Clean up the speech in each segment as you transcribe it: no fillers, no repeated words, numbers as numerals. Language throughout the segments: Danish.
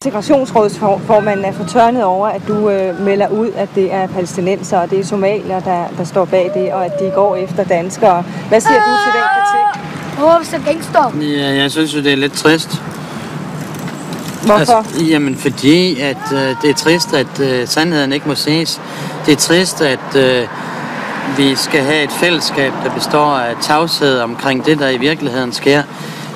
Integrationsrådsformanden er fortørnet over, at du melder ud, at det er palæstinenser, og det er somalier, der står bag det, og at de går efter danskere. Hvad siger du til den kritik? Så gangster. Ja, jeg synes jo, det er lidt trist. Hvorfor? Altså, jamen, fordi at det er trist, at sandheden ikke må ses. Det er trist, at vi skal have et fællesskab, der består af tavshed omkring det, der i virkeligheden sker.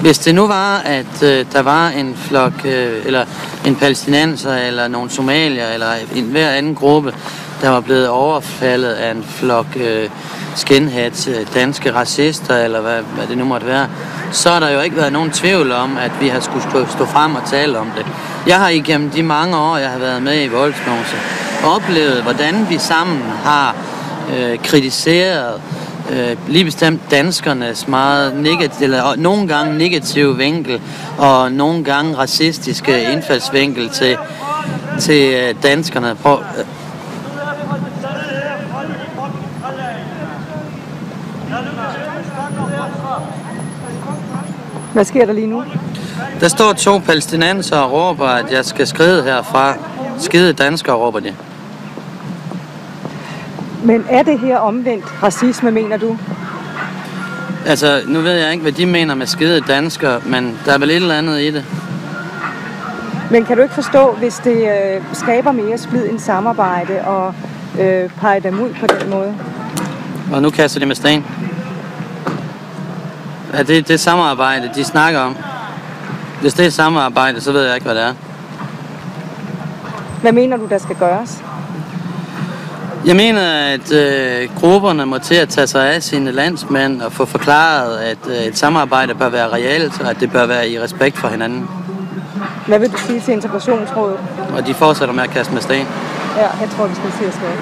Hvis det nu var, at der var en flok, eller en palæstinenser, eller nogle somalier, eller en hver anden gruppe, der var blevet overfaldet af en flok skinheads, danske racister, eller hvad det nu måtte være, så har der jo ikke været nogen tvivl om, at vi har skulle stå frem og tale om det. Jeg har igennem de mange år, jeg har været med i Vollsmose, oplevet, hvordan vi sammen har kritiseret lige bestemt danskernes meget negativ, eller nogle gange negative vinkel, og nogle gange racistiske indfaldsvinkel til danskerne. Hvad sker der lige nu? Der står 2 palæstinenser og råber, at jeg skal skride herfra. Skide danskere, råber de. Men er det her omvendt racisme, mener du? Altså, nu ved jeg ikke, hvad de mener med skide danskere, men der er vel et eller andet i det. Men kan du ikke forstå, hvis det skaber mere splid end samarbejde og peger dem ud på den måde? Og nu kaster de med sten. Er det samarbejde, de snakker om? Hvis det er samarbejde, så ved jeg ikke, hvad det er. Hvad mener du, der skal gøres? Jeg mener, at grupperne må til at tage sig af sine landsmænd og få forklaret, at et samarbejde bør være reelt, og at det bør være i respekt for hinanden. Hvad vil du sige til Integrationsrådet? Og de fortsætter med at kaste med sten. Ja, jeg tror, vi skal se at skrive.